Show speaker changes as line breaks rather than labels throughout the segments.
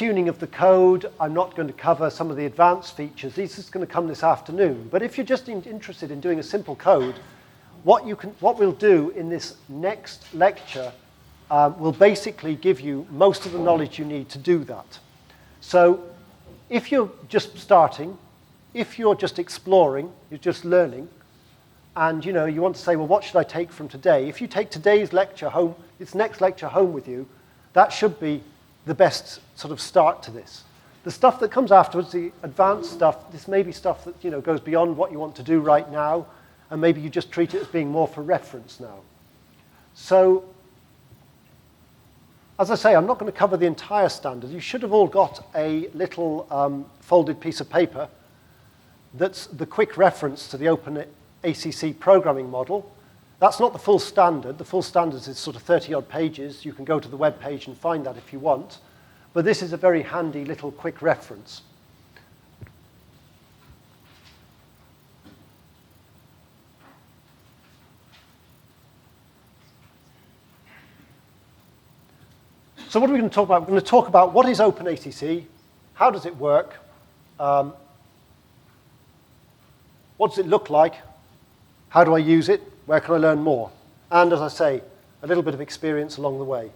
tuning of the code. I'm not going to cover some of the advanced features. This is going to come this afternoon. But if you're just interested in doing a simple code, what we'll do in this next lecture will basically give you most of the knowledge you need to do that. So if you're just starting, if you're just exploring, you're just learning, and you want to say, well, what should I take from today? If you take today's lecture home, this next lecture home with you, that should be the best sort of start to this. The stuff that comes afterwards, the advanced stuff, this may be stuff that goes beyond what you want to do right now, and maybe you just treat it as being more for reference now. So, as I say, I'm not going to cover the entire standard. You should have all got a little folded piece of paper that's the quick reference to the OpenACC programming model. That's not the full standard. The full standard is sort of 30-odd pages. You can go to the web page and find that if you want. But this is a very handy little quick reference. So what are we going to talk about? We're going to talk about what is OpenACC, how does it work, what does it look like, how do I use it, where can I learn more? And as I say, a little bit of experience along the way.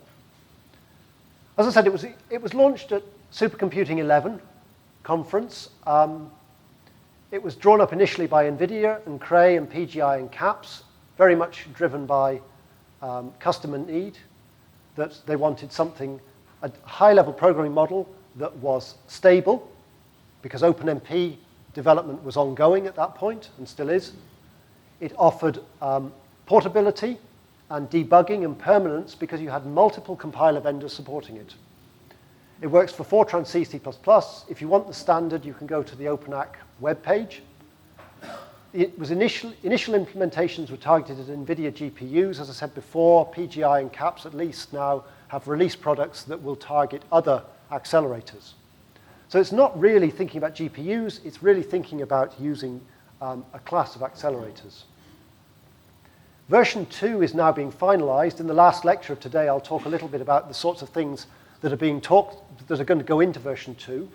As I said, it was launched at Supercomputing 11 conference. It was drawn up initially by NVIDIA and Cray and PGI and CAPS, very much driven by customer need, that they wanted something, a high-level programming model that was stable, because OpenMP development was ongoing at that point and still is. It offered portability and debugging and permanence because you had multiple compiler vendors supporting it. It works for Fortran C, C++. If you want the standard, you can go to the OpenACC webpage. It was initial implementations were targeted at NVIDIA GPUs. As I said before, PGI and CAPS at least now have released products that will target other accelerators. So it's not really thinking about GPUs, it's really thinking about using a class of accelerators. Version 2 is now being finalized. In the last lecture of today, I'll talk a little bit about the sorts of things that are being talked, that are going to go into version 2.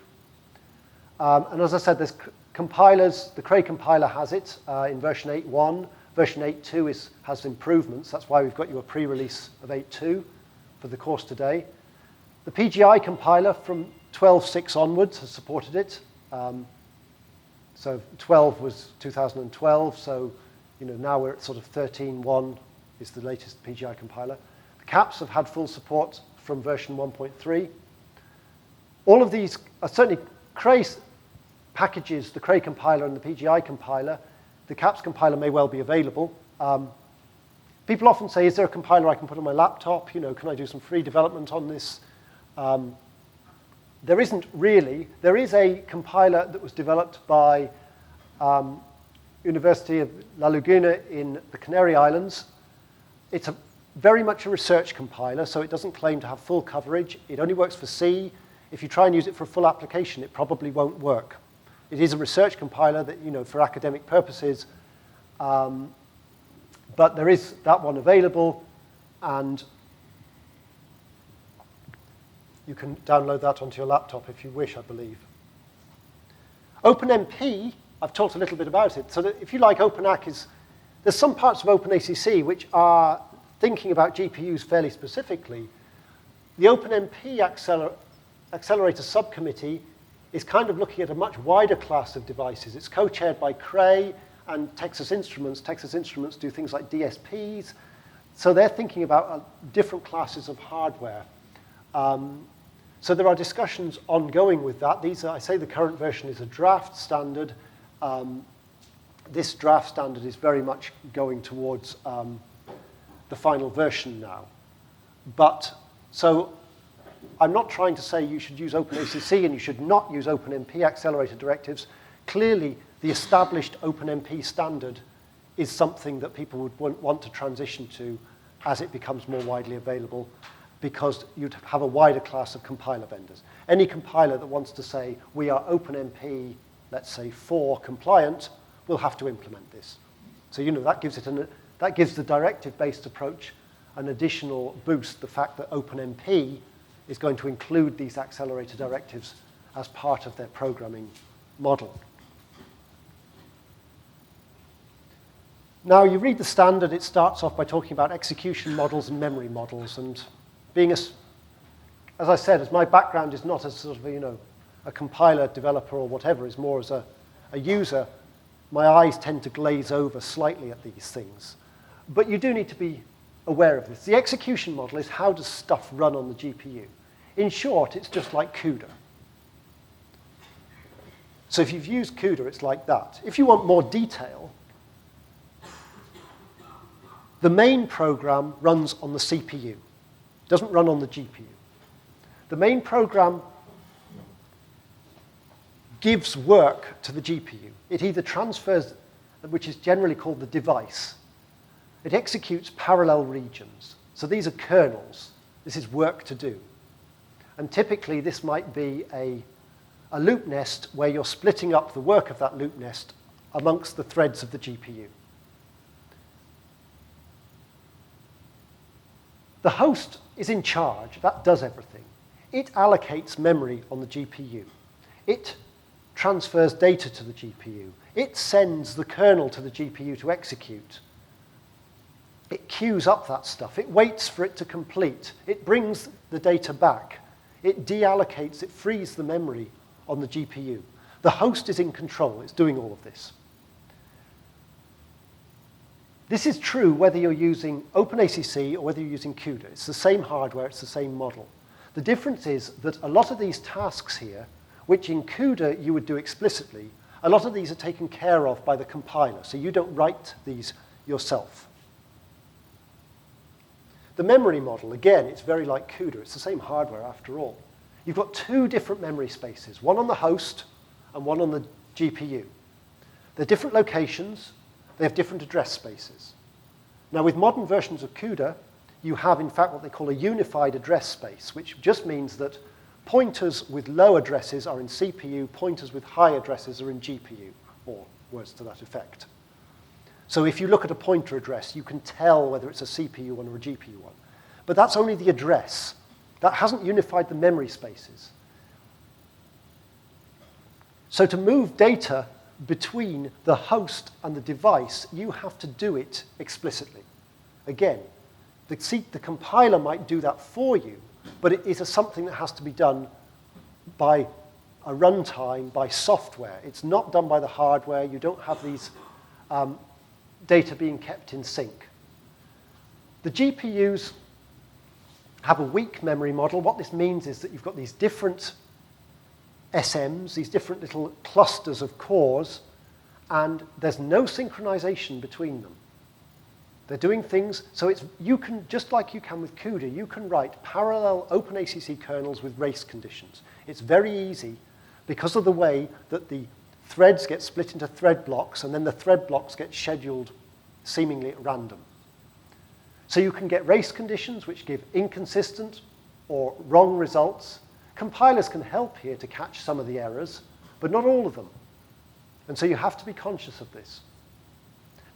And as I said, there's compilers. The Cray compiler has it in version 8.1. Version 8.2 has improvements. That's why we've got you a pre-release of 8.2 for the course today. The PGI compiler from 12.6 onwards has supported it. So 12 was 2012, so now we're at sort of 13.1 is the latest PGI compiler. The CAPS have had full support from version 1.3. All of these are certainly Cray's packages, the Cray compiler and the PGI compiler. The CAPS compiler may well be available. People often say, is there a compiler I can put on my laptop? Can I do some free development on this? There isn't really. There is a compiler that was developed by University of Lugano in the Canary Islands. It's very much a research compiler, so it doesn't claim to have full coverage. It only works for C. If you try and use it for a full application, it probably won't work. It is a research compiler that, for academic purposes, but there is that one available, and you can download that onto your laptop if you wish, I believe. OpenMP, I've talked a little bit about it. So that if you like, OpenACC there's some parts of OpenACC which are thinking about GPUs fairly specifically. The OpenMP Accelerator Subcommittee is kind of looking at a much wider class of devices. It's co-chaired by Cray and Texas Instruments. Texas Instruments do things like DSPs. So they're thinking about different classes of hardware. So there are discussions ongoing with that. I say the current version is a draft standard. This draft standard is very much going towards the final version now. But, so I'm not trying to say you should use OpenACC and you should not use OpenMP accelerator directives. Clearly, the established OpenMP standard is something that people would want to transition to as it becomes more widely available, because you'd have a wider class of compiler vendors. Any compiler that wants to say, we are OpenMP, let's say 4 compliant, will have to implement this. So that gives the directive-based approach an additional boost, the fact that OpenMP is going to include these accelerator directives as part of their programming model. Now, you read the standard, it starts off by talking about execution models and memory models, and being as I said, as my background is not as sort of, a compiler, developer, or whatever, is more as a user, my eyes tend to glaze over slightly at these things. But you do need to be aware of this. The execution model is how does stuff run on the GPU. In short, it's just like CUDA. So if you've used CUDA, it's like that. If you want more detail, the main program runs on the CPU. It doesn't run on the GPU. The main program gives work to the GPU. It either transfers, which is generally called the device. It executes parallel regions. So these are kernels. This is work to do. And typically, this might be a loop nest where you're splitting up the work of that loop nest amongst the threads of the GPU. The host is in charge. That does everything. It allocates memory on the GPU. It transfers data to the GPU. It sends the kernel to the GPU to execute. It queues up that stuff. It waits for it to complete. It brings the data back. It deallocates, it frees the memory on the GPU. The host is in control. It's doing all of this. This is true whether you're using OpenACC or whether you're using CUDA. It's the same hardware. It's the same model. The difference is that a lot of these tasks here, which in CUDA you would do explicitly, a lot of these are taken care of by the compiler, so you don't write these yourself. The memory model, again, it's very like CUDA. It's the same hardware after all. You've got two different memory spaces, one on the host and one on the GPU. They're different locations. They have different address spaces. Now, with modern versions of CUDA, you have, in fact, what they call a unified address space, which just means that pointers with low addresses are in CPU, pointers with high addresses are in GPU, or words to that effect. So if you look at a pointer address, you can tell whether it's a CPU one or a GPU one. But that's only the address. That hasn't unified the memory spaces. So to move data between the host and the device, you have to do it explicitly. Again, the compiler might do that for you, but it is something that has to be done by a runtime, by software. It's not done by the hardware. You don't have these data being kept in sync. The GPUs have a weak memory model. What this means is that you've got these different SMs, these different little clusters of cores, and there's no synchronization between them. They're doing things, so you can, just like you can with CUDA, you can write parallel OpenACC kernels with race conditions. It's very easy because of the way that the threads get split into thread blocks, and then the thread blocks get scheduled seemingly at random. So you can get race conditions which give inconsistent or wrong results. Compilers can help here to catch some of the errors, but not all of them. And so you have to be conscious of this.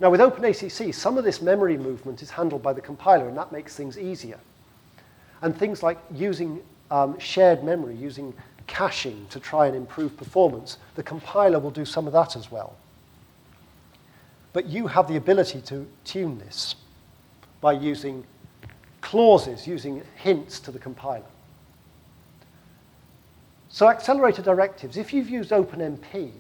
Now, with OpenACC, some of this memory movement is handled by the compiler, and that makes things easier. And things like using shared memory, using caching to try and improve performance, the compiler will do some of that as well. But you have the ability to tune this by using clauses, using hints to the compiler. So accelerator directives, if you've used OpenMP,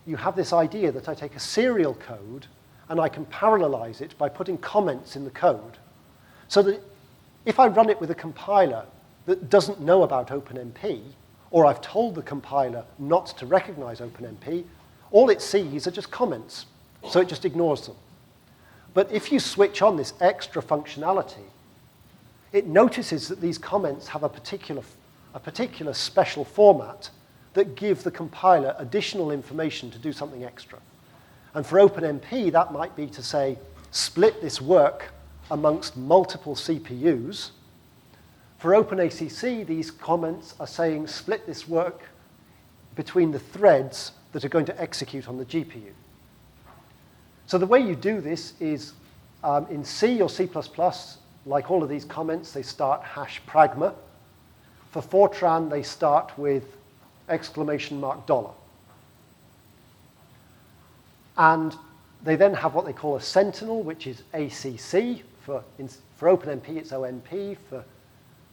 you have this idea that I take a serial code and I can parallelize it by putting comments in the code. So that if I run it with a compiler that doesn't know about OpenMP, or I've told the compiler not to recognize OpenMP, all it sees are just comments, so it just ignores them. But if you switch on this extra functionality, it notices that these comments have a particular special format that give the compiler additional information to do something extra. And for OpenMP, that might be to say, split this work amongst multiple CPUs. For OpenACC, these comments are saying, split this work between the threads that are going to execute on the GPU. So the way you do this is in C or C++, like all of these comments, they start #pragma. For Fortran, they start with exclamation mark $. And they then have what they call a sentinel, which is ACC. For OpenMP, it's ONP. For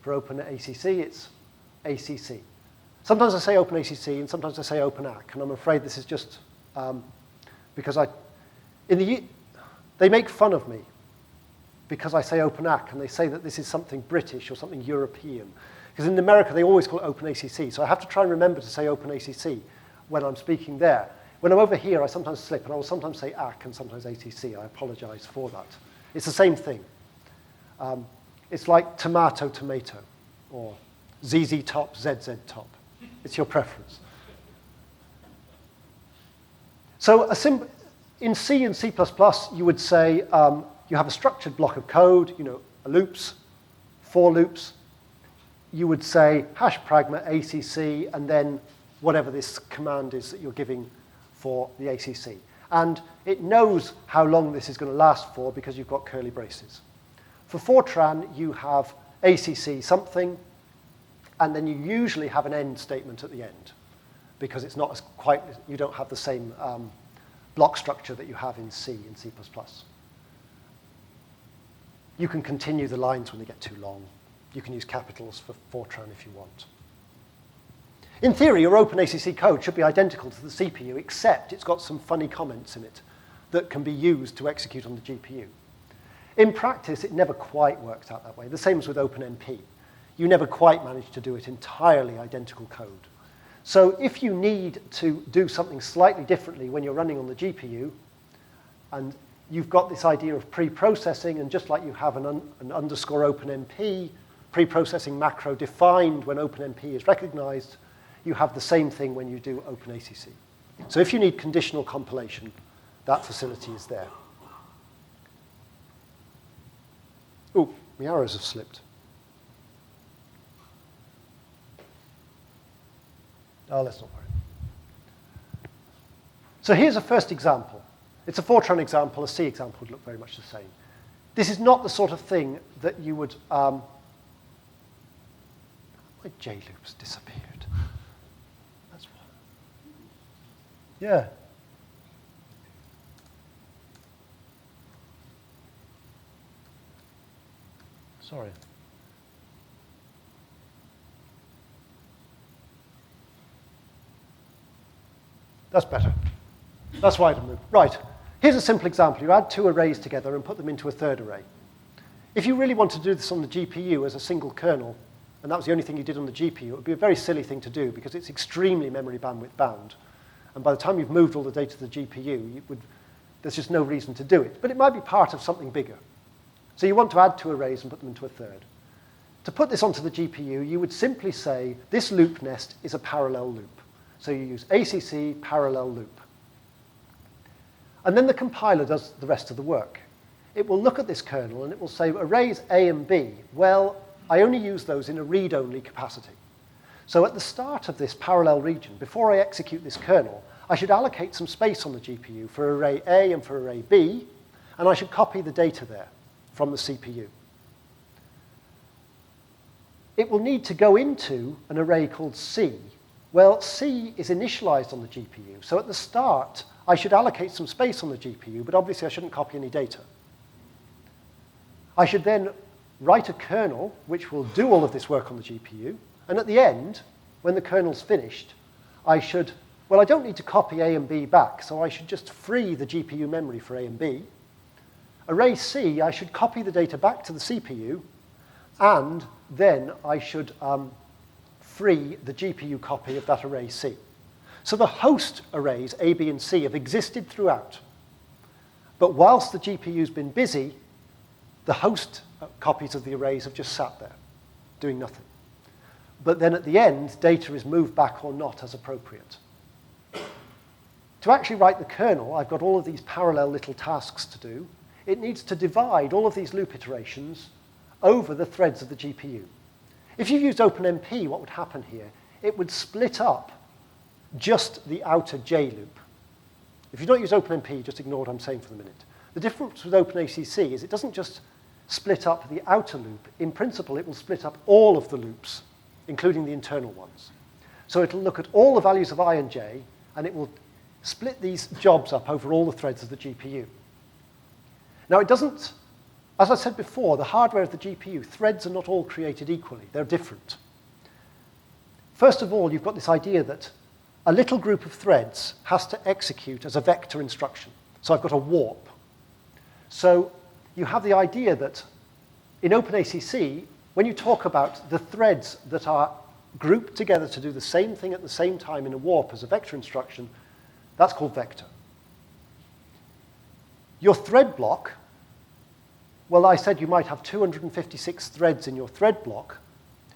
OpenACC, it's ACC. Sometimes I say OpenACC, and sometimes I say OpenACC, and I'm afraid this is just because they make fun of me because I say OpenACC, and they say that this is something British or something European. Because in America, they always call it OpenACC, so I have to try and remember to say OpenACC when I'm speaking there. When I'm over here, I sometimes slip, and I will sometimes say ACC and sometimes ACC. I apologize for that. It's the same thing. It's like tomato, or ZZ top, ZZ top. It's your preference. So in C and C++, you would say you have a structured block of code, loops, for loops. You would say hash pragma ACC, and then whatever this command is that you're giving for the ACC. And it knows how long this is going to last for because you've got curly braces. For Fortran, you have ACC something, and then you usually have an end statement at the end because it's not you don't have the same block structure that you have in C and C++. You can continue the lines when they get too long. You can use capitals for Fortran if you want. In theory, your OpenACC code should be identical to the CPU, except it's got some funny comments in it that can be used to execute on the GPU. In practice, it never quite works out that way. The same as with OpenMP. You never quite manage to do it entirely identical code. So if you need to do something slightly differently when you're running on the GPU, and you've got this idea of pre-processing, and just like you have an underscore OpenMP, pre-processing macro defined when OpenMP is recognized, you have the same thing when you do OpenACC. So if you need conditional compilation, that facility is there. Oh, my arrows have slipped. Oh, let's not worry. So here's a first example. It's a Fortran example. A C example would look very much the same. This is not the sort of thing that you would... my J-loops disappeared. That's what... Yeah. Sorry. That's better. That's why I didn't move. Right. Here's a simple example. You add two arrays together and put them into a third array. If you really want to do this on the GPU as a single kernel, and that was the only thing you did on the GPU, it would be a very silly thing to do because it's extremely memory bandwidth bound. And by the time you've moved all the data to the GPU, there's just no reason to do it. But it might be part of something bigger. So you want to add two arrays and put them into a third. To put this onto the GPU, you would simply say this loop nest is a parallel loop. So you use ACC parallel loop. And then the compiler does the rest of the work. It will look at this kernel and it will say arrays A and B. Well, I only use those in a read-only capacity. So at the start of this parallel region, before I execute this kernel, I should allocate some space on the GPU for array A and for array B, and I should copy the data there from the CPU. It will need to go into an array called C. Well, C is initialized on the GPU, so at the start, I should allocate some space on the GPU, but obviously I shouldn't copy any data. I should then write a kernel which will do all of this work on the GPU, and at the end, when the kernel's finished, I don't need to copy A and B back, so I should just free the GPU memory for A and B. Array C, I should copy the data back to the CPU, and then I should free the GPU copy of that array C. So the host arrays, A, B, and C, have existed throughout. But whilst the GPU's been busy, the host copies of the arrays have just sat there, doing nothing. But then at the end, data is moved back or not as appropriate. To actually write the kernel, I've got all of these parallel little tasks to do. It needs to divide all of these loop iterations over the threads of the GPU. If you used OpenMP, what would happen here? It would split up just the outer J loop. If you don't use OpenMP, just ignore what I'm saying for the minute. The difference with OpenACC is it doesn't just split up the outer loop. In principle, it will split up all of the loops including the internal ones. So it'll look at all the values of I and j, and it will split these jobs up over all the threads of the GPU. Now, it doesn't, as I said before, the hardware of the GPU, threads are not all created equally. They're different. First of all, you've got this idea that a little group of threads has to execute as a vector instruction. So I've got a warp. So you have the idea that in OpenACC, when you talk about the threads that are grouped together to do the same thing at the same time in a warp as a vector instruction, that's called vector. Your thread block, well, I said you might have 256 threads in your thread block,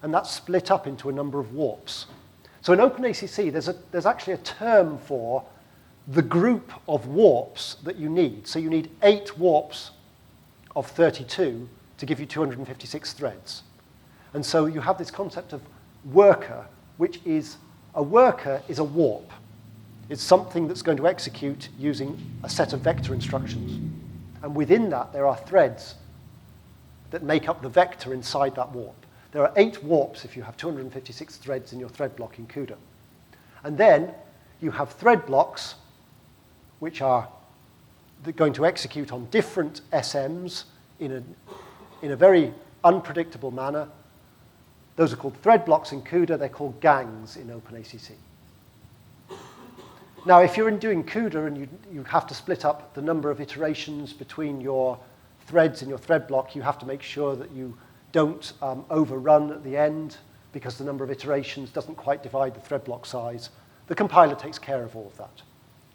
and that's split up into a number of warps. So in OpenACC, there's actually a term for the group of warps that you need. So you need 8 warps of 32 to give you 256 threads. And so you have this concept of worker, which is a worker is a warp. It's something that's going to execute using a set of vector instructions. And within that, there are threads that make up the vector inside that warp. There are 8 warps if you have 256 threads in your thread block in CUDA. And then you have thread blocks, which are going to execute on different SMs in a very unpredictable manner. Those are called thread blocks in CUDA. They're called gangs in OpenACC. Now, if you're doing CUDA and you have to split up the number of iterations between your threads in your thread block, you have to make sure that you don't overrun at the end because the number of iterations doesn't quite divide the thread block size. The compiler takes care of all of that.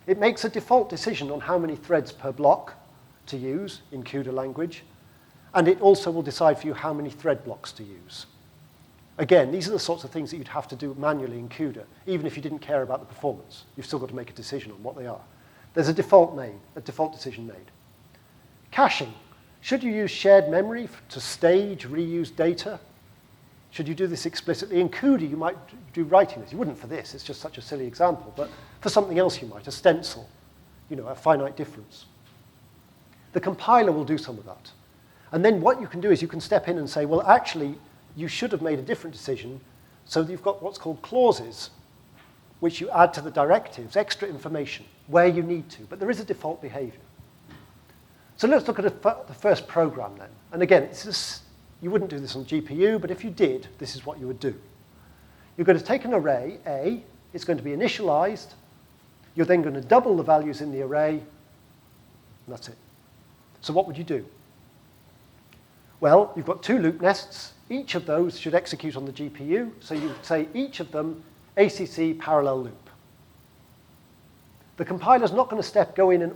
It makes a default decision on how many threads per block to use in CUDA language, and it also will decide for you how many thread blocks to use. Again, these are the sorts of things that you'd have to do manually in CUDA, even if you didn't care about the performance. You've still got to make a decision on what they are. There's a default decision made. Caching. Should you use shared memory to stage, reuse data? Should you do this explicitly? In CUDA, you might do writing this. You wouldn't for this. It's just such a silly example. But for something else, you might. A stencil, a finite difference. The compiler will do some of that. And then what you can do is you can step in and say, well, actually, you should have made a different decision. So you've got what's called clauses, which you add to the directives, extra information, where you need to. But there is a default behavior. So let's look at the first program then. And again, you wouldn't do this on GPU, but if you did, this is what you would do. You're going to take an array, A. It's going to be initialized. You're then going to double the values in the array, and that's it. So what would you do? Well, you've got 2 loop nests. Each of those should execute on the GPU. So you would say each of them ACC parallel loop. The compiler's not going to go in and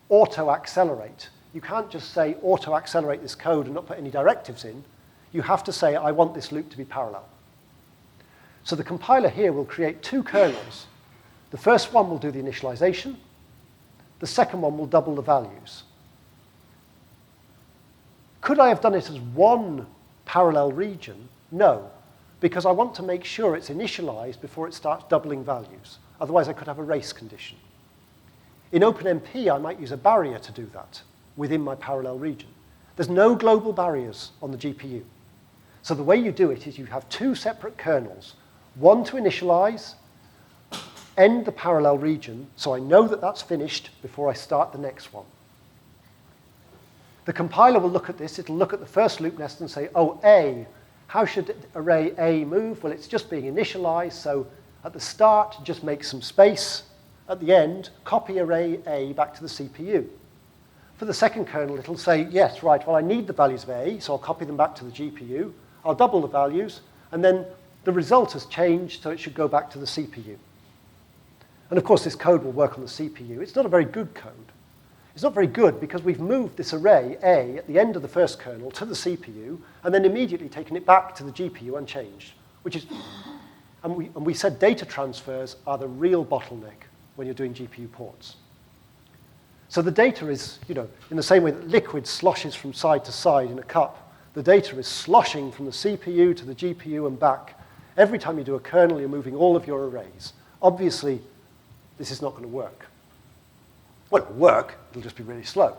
auto-accelerate. You can't just say auto-accelerate this code and not put any directives in. You have to say, I want this loop to be parallel. So the compiler here will create 2 kernels. The first one will do the initialization. The second one will double the values. Could I have done it as one parallel region? No, because I want to make sure it's initialized before it starts doubling values. Otherwise, I could have a race condition. In OpenMP, I might use a barrier to do that within my parallel region. There's no global barriers on the GPU. So the way you do it is you have 2 separate kernels, one to initialize, end the parallel region, so I know that that's finished before I start the next one. The compiler will look at this. It'll look at the first loop nest and say, oh, A, how should array A move? Well, it's just being initialized, so at the start, just make some space. At the end, copy array A back to the CPU. For the second kernel, it'll say, yes, right, well, I need the values of A, so I'll copy them back to the GPU. I'll double the values, and then the result has changed, so it should go back to the CPU. And of course, this code will work on the CPU. It's not a very good code. It's not very good because we've moved this array A at the end of the first kernel to the CPU, and then immediately taken it back to the GPU unchanged, which is, and we said data transfers are the real bottleneck when you're doing GPU ports. So the data is, in the same way that liquid sloshes from side to side in a cup, the data is sloshing from the CPU to the GPU and back. Every time you do a kernel, you're moving all of your arrays. Obviously, this is not going to work. Well, it'll work, it'll just be really slow.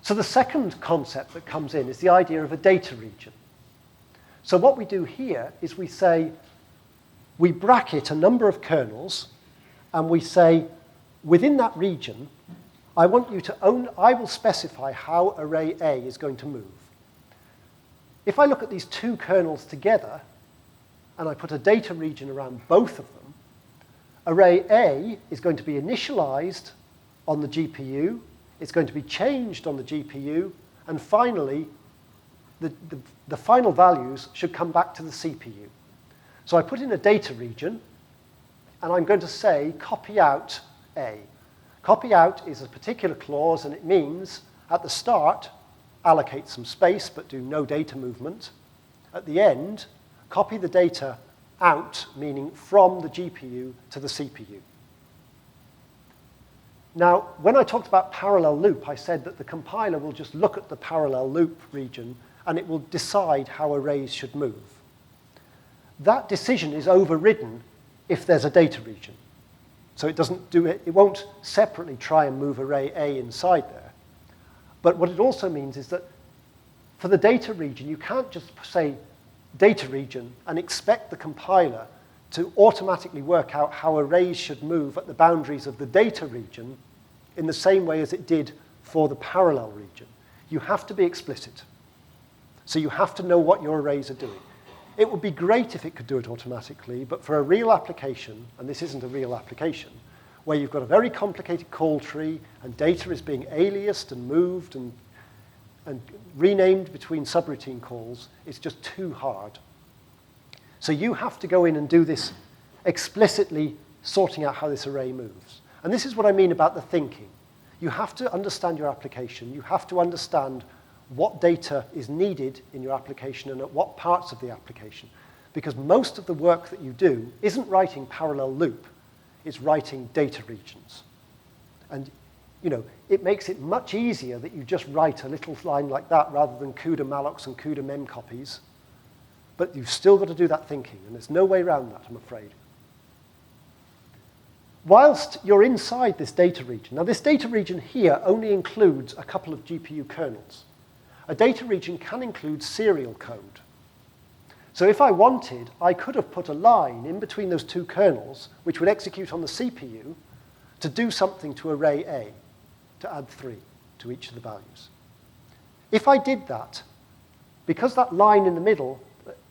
So the second concept that comes in is the idea of a data region. So what we do here is we say, we bracket a number of kernels, and we say, within that region, I will specify how array A is going to move. If I look at these two kernels together, and I put a data region around both of them, array A is going to be initialized on the GPU, it's going to be changed on the GPU, and finally, the final values should come back to the CPU. So I put in a data region, and I'm going to say copy out A. Copy out is a particular clause, and it means at the start, allocate some space but do no data movement. At the end, copy the data out, meaning from the GPU to the CPU. Now, when I talked about parallel loop, I said that the compiler will just look at the parallel loop region and it will decide how arrays should move. That decision is overridden if there's a data region. So it doesn't do it, it won't separately try and move array A inside there. But what it also means is that for the data region, you can't just say data region and expect the compiler to automatically work out how arrays should move at the boundaries of the data region in the same way as it did for the parallel region. You have to be explicit. So you have to know what your arrays are doing. It would be great if it could do it automatically, but for a real application, and this isn't a real application, where you've got a very complicated call tree and data is being aliased and moved and renamed between subroutine calls, it's just too hard. So you have to go in and do this explicitly sorting out how this array moves. And this is what I mean about the thinking. You have to understand your application. You have to understand what data is needed in your application and at what parts of the application. Because most of the work that you do isn't writing parallel loop, it's writing data regions. And it makes it much easier that you just write a little line like that rather than CUDA mallocs and CUDA mem copies. But you've still got to do that thinking, and there's no way around that, I'm afraid. Whilst you're inside this data region, now this data region here only includes a couple of GPU kernels. A data region can include serial code. So if I wanted, I could have put a line in between those two kernels, which would execute on the CPU, to do something to array A, to add 3 to each of the values. If I did that, because that line in the middle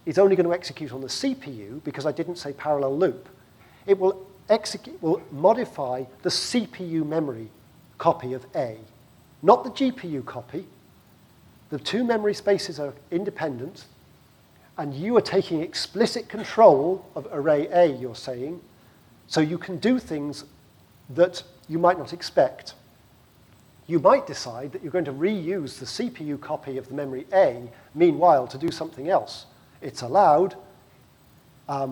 is only going to execute on the CPU, because I didn't say parallel loop, it will modify the CPU memory copy of A, not the GPU copy. The two memory spaces are independent, and you are taking explicit control of array A, you're saying, so you can do things that you might not expect. You might decide that you're going to reuse the CPU copy of the memory A, meanwhile, to do something else. It's allowed. I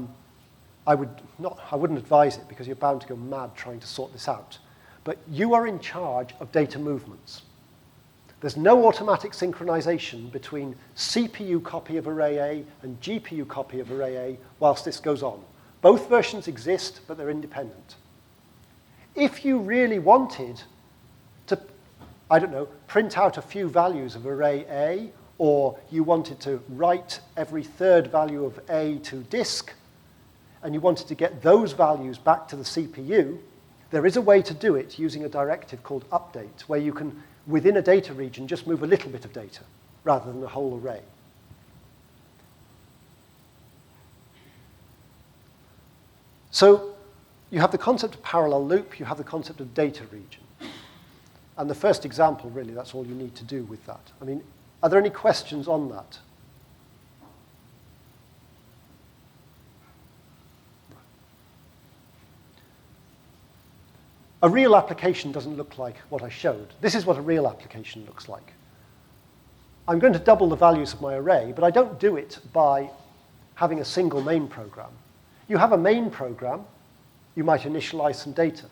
wouldn't advise it because you're bound to go mad trying to sort this out. But you are in charge of data movements. There's no automatic synchronization between CPU copy of array A and GPU copy of array A whilst this goes on. Both versions exist, but they're independent. If you really wanted to, print out a few values of array A, or you wanted to write every third value of A to disk, and you wanted to get those values back to the CPU, there is a way to do it using a directive called update, where you can, within a data region, just move a little bit of data rather than a whole array. So you have the concept of parallel loop, you have the concept of data region. And the first example, really, that's all you need to do with that. I mean, are there any questions on that? A real application doesn't look like what I showed. This is what a real application looks like. I'm going to double the values of my array, but I don't do it by having a single main program. You have a main program, you might initialize some data.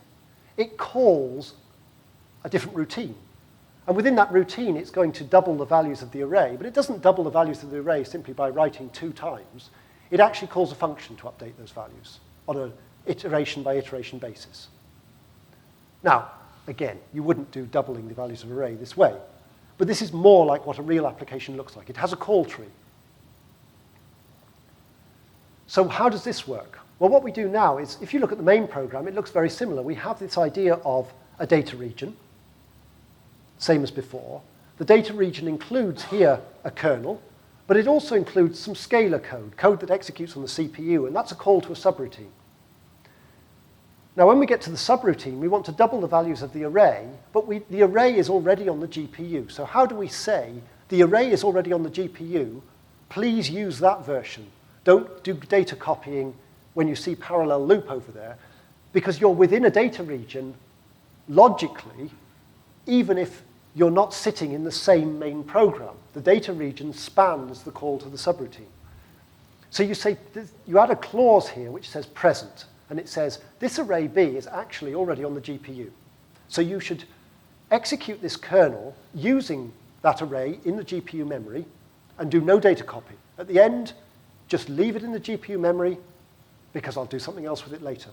It calls a different routine. And within that routine, it's going to double the values of the array, but it doesn't double the values of the array simply by writing 2 times. It actually calls a function to update those values on an iteration by iteration basis. Now, again, you wouldn't do doubling the values of an array this way, but this is more like what a real application looks like. It has a call tree. So how does this work? Well, what we do now is, if you look at the main program, it looks very similar. We have this idea of a data region, same as before. The data region includes here a kernel, but it also includes some scalar code that executes on the CPU, and that's a call to a subroutine. Now, when we get to the subroutine, we want to double the values of the array, but the array is already on the GPU. So how do we say, the array is already on the GPU, please use that version. Don't do data copying when you see parallel loop over there, because you're within a data region, logically, even if you're not sitting in the same main program. The data region spans the call to the subroutine. So you say, you add a clause here which says present, and it says, this array B is actually already on the GPU. So you should execute this kernel using that array in the GPU memory and do no data copy. At the end, just leave it in the GPU memory because I'll do something else with it later.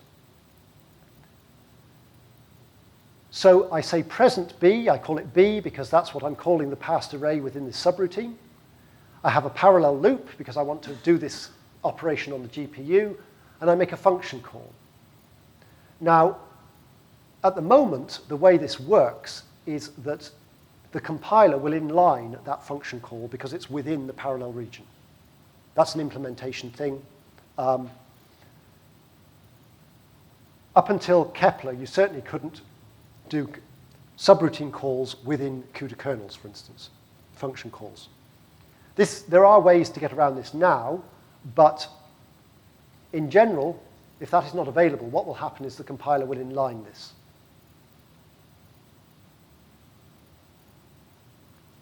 So I say present B, I call it B because that's what I'm calling the passed array within this subroutine. I have a parallel loop because I want to do this operation on the GPU, and I make a function call. Now, at the moment, the way this works is that the compiler will inline that function call because it's within the parallel region. That's an implementation thing. Up until Kepler, you certainly couldn't do subroutine calls within CUDA kernels, for instance, function calls. There are ways to get around this now, but in general, if that is not available, what will happen is the compiler will inline this.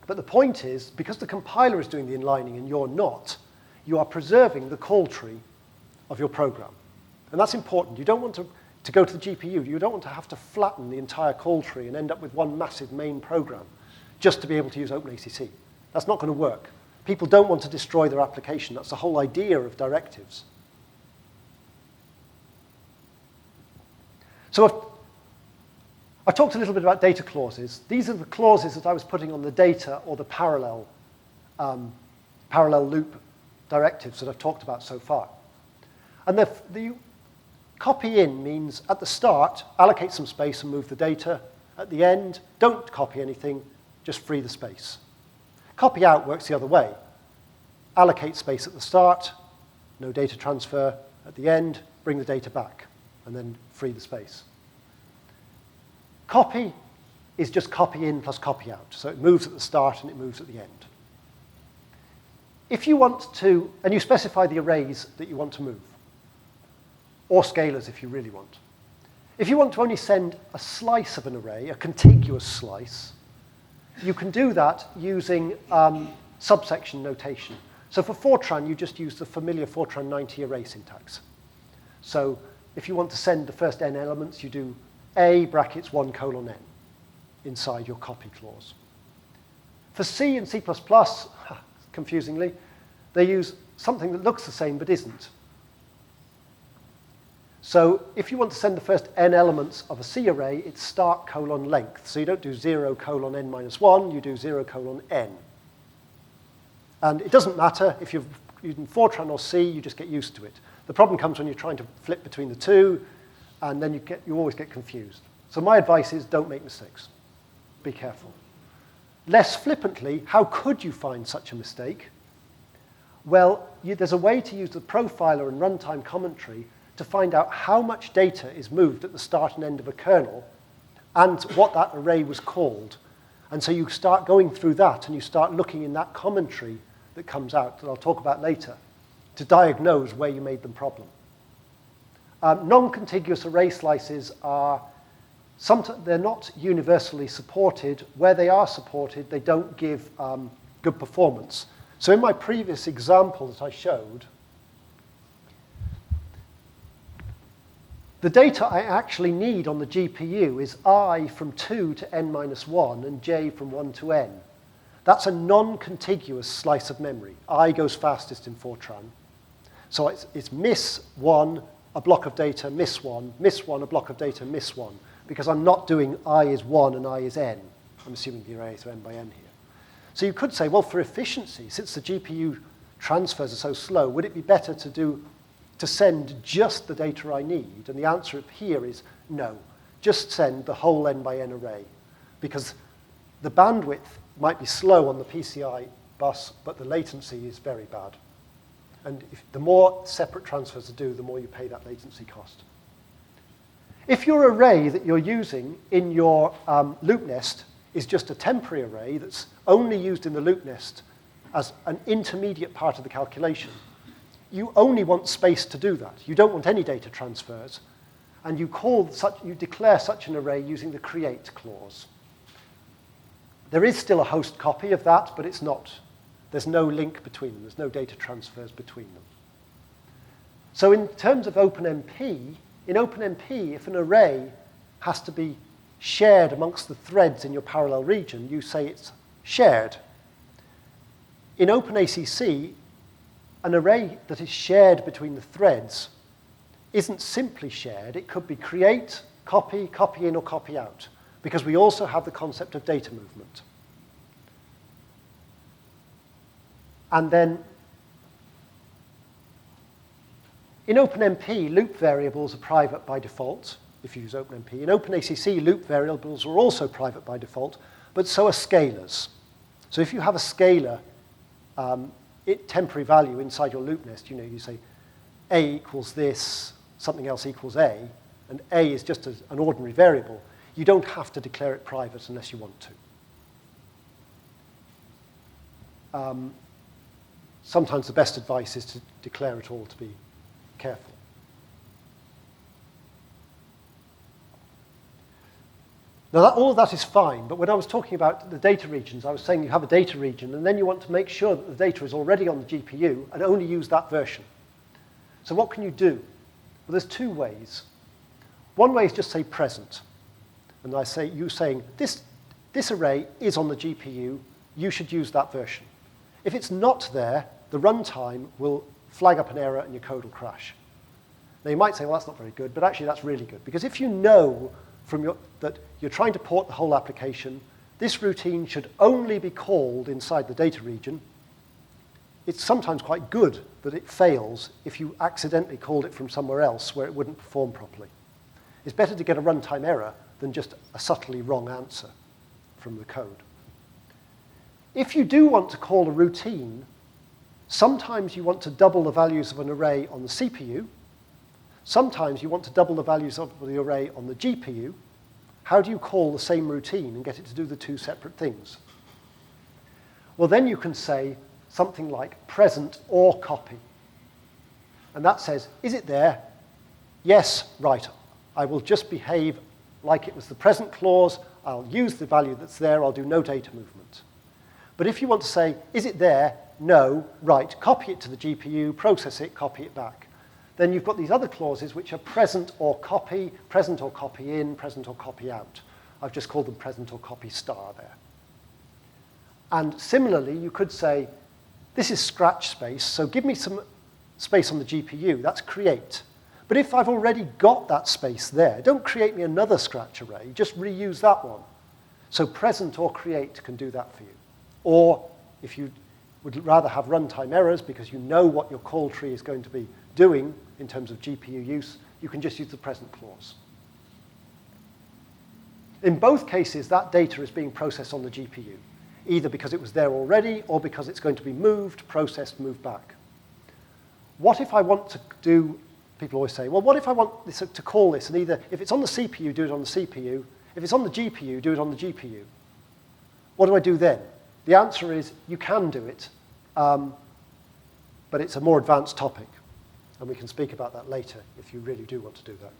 But the point is, because the compiler is doing the inlining and you're not, you are preserving the call tree of your program. And that's important. You don't want to go to the GPU. You don't want to have to flatten the entire call tree and end up with one massive main program just to be able to use OpenACC. That's not going to work. People don't want to destroy their application. That's the whole idea of directives. So I've talked a little bit about data clauses. These are the clauses that I was putting on the data or the parallel loop directives that I've talked about so far. And the copy in means at the start, allocate some space and move the data. At the end, don't copy anything, just free the space. Copy out works the other way. Allocate space at the start, no data transfer. At the end, bring the data back, and then free the space. Copy is just copy in plus copy out. So it moves at the start and it moves at the end. If you want to, and you specify the arrays that you want to move, or scalars if you really want. If you want to only send a slice of an array, a contiguous slice, you can do that using subsection notation. So for Fortran, you just use the familiar Fortran 90 array syntax. So if you want to send the first n elements, you do a brackets 1 colon n inside your copy clause. For C and C++, confusingly, they use something that looks the same but isn't. So if you want to send the first n elements of a C array, it's start colon length. So you don't do 0 colon n minus 1, you do 0 colon n. And it doesn't matter if you're using Fortran or C, you just get used to it. The problem comes when you're trying to flip between the two, and then you always get confused. So my advice is don't make mistakes. Be careful. Less flippantly, how could you find such a mistake? Well, there's a way to use the profiler and runtime commentary to find out how much data is moved at the start and end of a kernel and what that array was called. And so you start going through that and you start looking in that commentary that comes out, that I'll talk about later, to diagnose where you made the problem. Non-contiguous array slices are, they're not universally supported. Where they are supported, they don't give good performance. So in my previous example that I showed, the data I actually need on the GPU is I from 2 to n minus 1 and j from 1 to n. That's a non-contiguous slice of memory. I goes fastest in Fortran. So it's miss 1, a block of data, miss 1, a block of data, miss 1, because I'm not doing I is 1 and I is n. I'm assuming the arrays are n by n here. So you could say, well, for efficiency, since the GPU transfers are so slow, would it be better to do to send just the data I need? And the answer here is no. Just send the whole n by n array, because the bandwidth might be slow on the PCI bus, but the latency is very bad. And the more separate transfers to do, the more you pay that latency cost. If your array that you're using in your loop nest is just a temporary array that's only used in the loop nest as an intermediate part of the calculation, you only want space to do that. You don't want any data transfers. And you declare such an array using the create clause. There is still a host copy of that, but it's not. There's no link between them. There's no data transfers between them. So in terms of OpenMP, in OpenMP, if an array has to be shared amongst the threads in your parallel region, you say it's shared. In OpenACC, an array that is shared between the threads isn't simply shared. It could be create, copy, copy in, or copy out, because we also have the concept of data movement. And then in OpenMP, loop variables are private by default, if you use OpenMP. In OpenACC, loop variables are also private by default, but so are scalars. So if you have a scalar temporary value inside your loop nest, you say A equals this, something else equals A, and A is just an ordinary variable, you don't have to declare it private unless you want to. Sometimes the best advice is to declare it all to be careful. Now, all of that is fine, but when I was talking about the data regions, I was saying you have a data region, and then you want to make sure that the data is already on the GPU and only use that version. So what can you do? Well, there's two ways. One way is just say present. And I say, you saying, this array is on the GPU, you should use that version. If it's not there, the runtime will flag up an error and your code will crash. Now, you might say, well, that's not very good, but actually that's really good, because if you know that you're trying to port the whole application, this routine should only be called inside the data region. It's sometimes quite good that it fails if you accidentally called it from somewhere else where it wouldn't perform properly. It's better to get a runtime error than just a subtly wrong answer from the code. If you do want to call a routine, sometimes you want to double the values of an array on the CPU. Sometimes you want to double the values of the array on the GPU. How do you call the same routine and get it to do the two separate things? Well, then you can say something like present or copy. And that says, is it there? Yes, right. I will just behave like it was the present clause. I'll use the value that's there. I'll do no data movement. But if you want to say, is it there? No, right. Copy it to the GPU, process it, copy it back. Then you've got these other clauses which are present or copy in, present or copy out. I've just called them present or copy star there. And similarly, you could say, this is scratch space, so give me some space on the GPU. That's create. But if I've already got that space there, don't create me another scratch array. Just reuse that one. So present or create can do that for you. Or if you would rather have runtime errors because you know what your call tree is going to be doing in terms of GPU use, you can just use the present clause. In both cases, that data is being processed on the GPU, either because it was there already or because it's going to be moved, processed, moved back. What if I want to do, people always say, well, what if I want this to call this, and either, if it's on the CPU, do it on the CPU, if it's on the GPU, do it on the GPU. What do I do then? The answer is you can do it, but it's a more advanced topic, and we can speak about that later if you really do want to do that.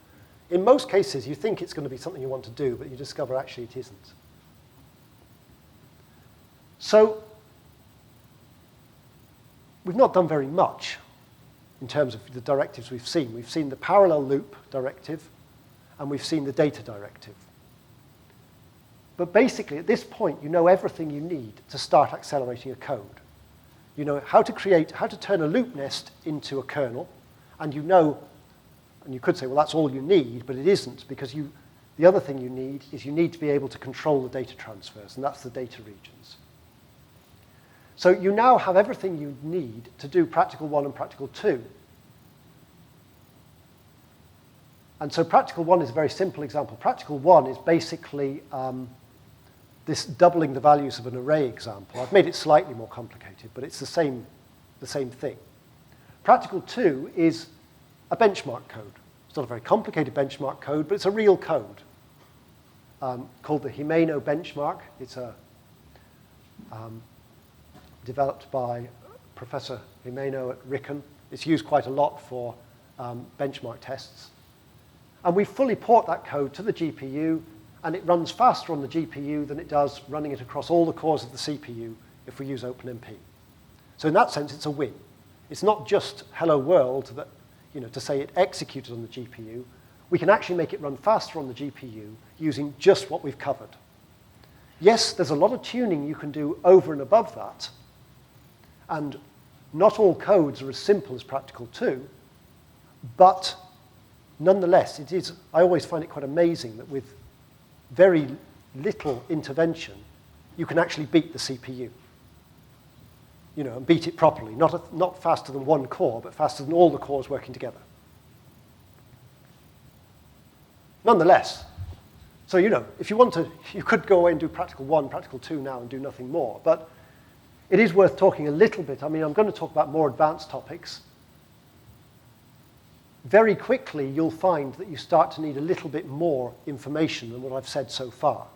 In most cases, you think it's going to be something you want to do, but you discover actually it isn't. So we've not done very much in terms of the directives we've seen. We've seen the parallel loop directive, and we've seen the data directive. But basically, at this point, you know everything you need to start accelerating a code. You know how to turn a loop nest into a kernel, and you know, and you could say, well, that's all you need, but it isn't, because the other thing you need is you need to be able to control the data transfers, and that's the data regions. So you now have everything you need to do practical 1 and practical 2. And so practical 1 is a very simple example. Practical 1 is basically this doubling the values of an array example. I've made it slightly more complicated, but it's the same thing. Practical 2 is a benchmark code. It's not a very complicated benchmark code, but it's a real code called the Himeno benchmark. It's developed by Professor Himeno at Riken. It's used quite a lot for benchmark tests. And we fully port that code to the GPU, and it runs faster on the GPU than it does running it across all the cores of the CPU if we use OpenMP. So in that sense, it's a win. It's not just hello world that, to say it executed on the GPU. We can actually make it run faster on the GPU using just what we've covered. Yes, there's a lot of tuning you can do over and above that, and not all codes are as simple as Practical 2, but nonetheless, I always find it quite amazing that with very little intervention, you can actually beat the CPU. And beat it properly, not faster than one core, but faster than all the cores working together. Nonetheless, so if you want to, you could go away and do Practical 1, Practical 2 now and do nothing more, but it is worth talking a little bit. I mean, I'm going to talk about more advanced topics. Very quickly, you'll find that you start to need a little bit more information than what I've said so far.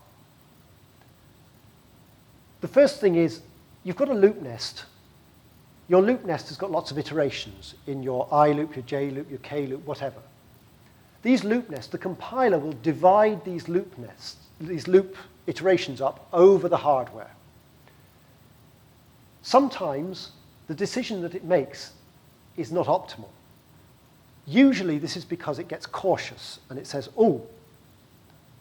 The first thing is, you've got a loop nest. Your loop nest has got lots of iterations in your I loop, your J loop, your K loop, whatever. These loop nests, the compiler will divide these loop nests, these loop iterations up over the hardware. Sometimes the decision that it makes is not optimal. Usually this is because it gets cautious and it says, oh,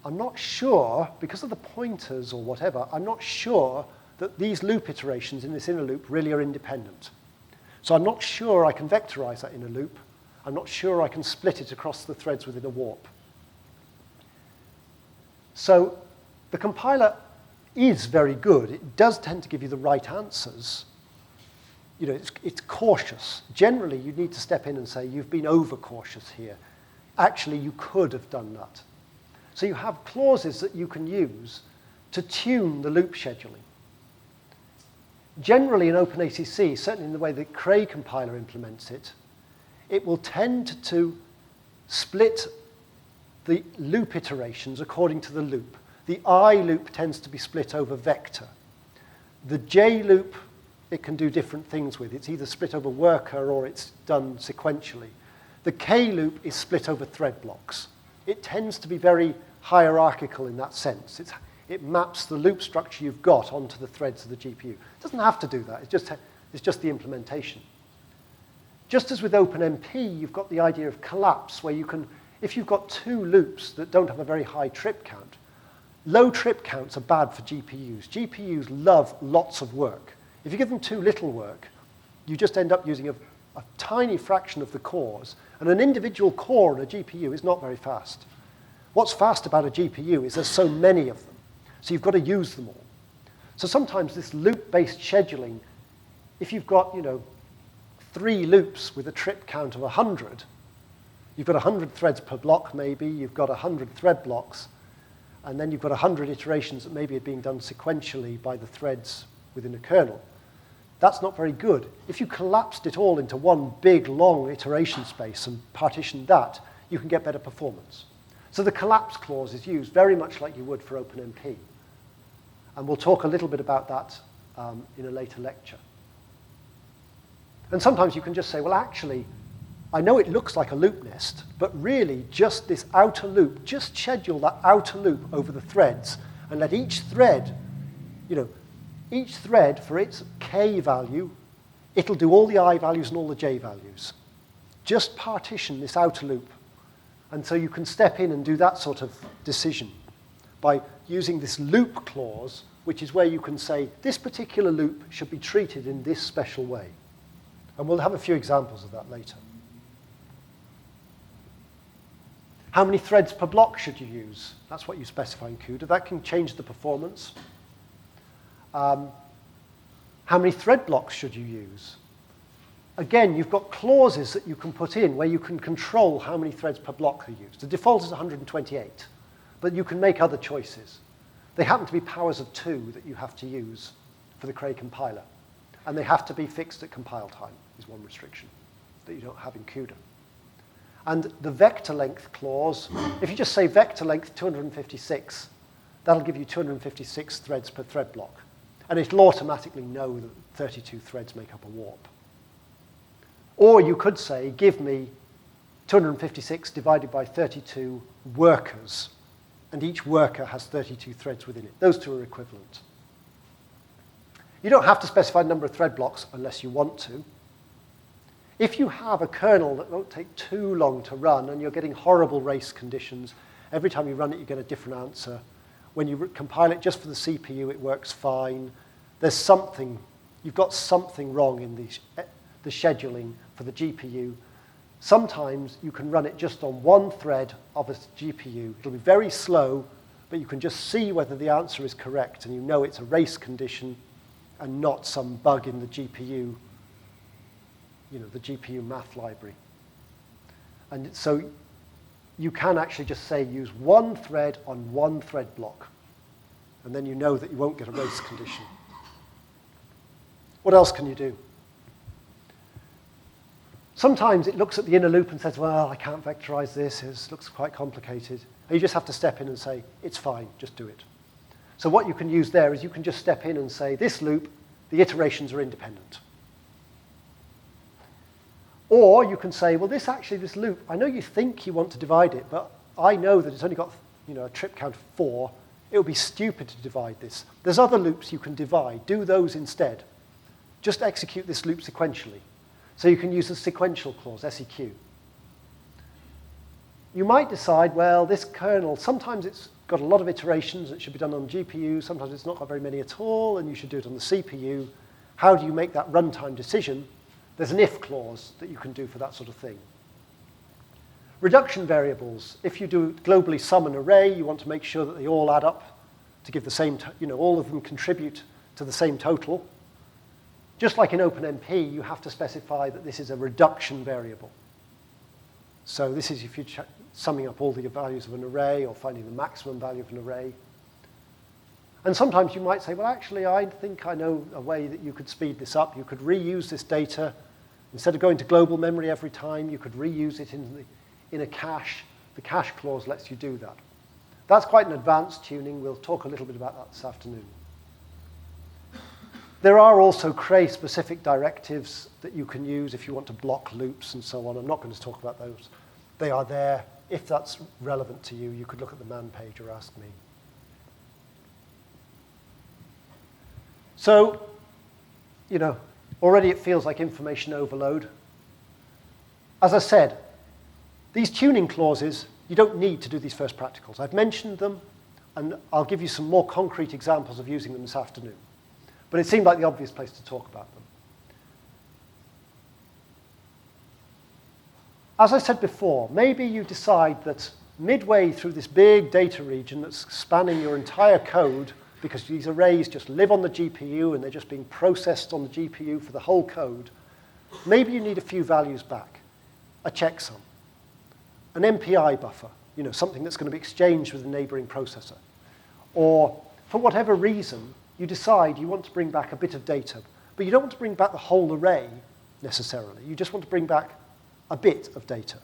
I'm not sure, because of the pointers or whatever, I'm not sure that these loop iterations in this inner loop really are independent. So I'm not sure I can vectorize that inner loop. I'm not sure I can split it across the threads within a warp. So the compiler is very good. It does tend to give you the right answers. It's cautious. Generally, you need to step in and say, you've been overcautious here. Actually, you could have done that. So you have clauses that you can use to tune the loop scheduling. Generally, in OpenACC, certainly in the way the Cray compiler implements it, it will tend to split the loop iterations according to the loop. The I loop tends to be split over vector. The J loop, it can do different things with. It's either split over worker or it's done sequentially. The K loop is split over thread blocks. It tends to be very hierarchical in that sense. It maps the loop structure you've got onto the threads of the GPU. It doesn't have to do that. It's just the implementation. Just as with OpenMP, you've got the idea of collapse, where you can, if you've got two loops that don't have a very high trip count, low trip counts are bad for GPUs. GPUs love lots of work. If you give them too little work, you just end up using a tiny fraction of the cores, and an individual core on a GPU is not very fast. What's fast about a GPU is there's so many of them. So you've got to use them all. So sometimes this loop-based scheduling, if you've got, 3 loops with a trip count of 100, you've got 100 threads per block maybe, you've got 100 thread blocks, and then you've got 100 iterations that maybe are being done sequentially by the threads within a kernel. That's not very good. If you collapsed it all into one big, long iteration space and partitioned that, you can get better performance. So the collapse clause is used very much like you would for OpenMP. And we'll talk a little bit about that in a later lecture. And sometimes you can just say, well, actually, I know it looks like a loop nest, but really just this outer loop, just schedule that outer loop over the threads and let each thread, each thread for its K value, it'll do all the I values and all the J values. Just partition this outer loop. And so you can step in and do that sort of decision by using this loop clause, which is where you can say, this particular loop should be treated in this special way. And we'll have a few examples of that later. How many threads per block should you use? That's what you specify in CUDA. That can change the performance. How many thread blocks should you use? again, you've got clauses that you can put in where you can control how many threads per block are used. The default is 128, but you can make other choices. They happen to be powers of 2 that you have to use for the Cray compiler. And they have to be fixed at compile time, is one restriction that you don't have in CUDA. And the vector length clause, if you just say vector length 256, that'll give you 256 threads per thread block. And it'll automatically know that 32 threads make up a warp. Or you could say, give me 256 divided by 32 workers, and each worker has 32 threads within it. Those two are equivalent. You don't have to specify the number of thread blocks unless you want to. If you have a kernel that won't take too long to run and you're getting horrible race conditions, every time you run it you get a different answer. When you compile it just for the CPU, it works fine. There's something, you've got something wrong in the scheduling for the GPU. Sometimes you can run it just on one thread of a GPU. It'll be very slow, but you can just see whether the answer is correct, and you know it's a race condition and not some bug in the GPU, the GPU math library. And so you can actually just say use one thread on one thread block, and then you know that you won't get a race condition. What else can you do? Sometimes it looks at the inner loop and says, well, I can't vectorize this, it looks quite complicated. And you just have to step in and say, it's fine, just do it. So what you can use there is you can just step in and say, this loop, the iterations are independent. Or you can say, well, this loop, I know you think you want to divide it, but I know that it's only got a trip count of 4. It would be stupid to divide this. There's other loops you can divide. Do those instead. Just execute this loop sequentially. So you can use the sequential clause, SEQ. You might decide, well, this kernel, sometimes it's got a lot of iterations, it should be done on GPU, sometimes it's not got very many at all, and you should do it on the CPU. How do you make that runtime decision? There's an if clause that you can do for that sort of thing. Reduction variables, if you do globally sum an array, you want to make sure that they all add up to give the same, all of them contribute to the same total. Just like in OpenMP, you have to specify that this is a reduction variable. So this is if you're summing up all the values of an array or finding the maximum value of an array. And sometimes you might say, well, actually, I think I know a way that you could speed this up. You could reuse this data. Instead of going to global memory every time, you could reuse it in a cache. The cache clause lets you do that. That's quite an advanced tuning. We'll talk a little bit about that this afternoon. There are also Cray-specific directives that you can use if you want to block loops and so on. I'm not going to talk about those. They are there. If that's relevant to you, you could look at the man page or ask me. So, already it feels like information overload. As I said, these tuning clauses, you don't need to do these first practicals. I've mentioned them, and I'll give you some more concrete examples of using them this afternoon. But it seemed like the obvious place to talk about them. As I said before, maybe you decide that midway through this big data region that's spanning your entire code, because these arrays just live on the GPU and they're just being processed on the GPU for the whole code, maybe you need a few values back, a checksum, an MPI buffer, something that's going to be exchanged with a neighboring processor. Or, for whatever reason, you decide you want to bring back a bit of data, but you don't want to bring back the whole array necessarily. You just want to bring back a bit of data.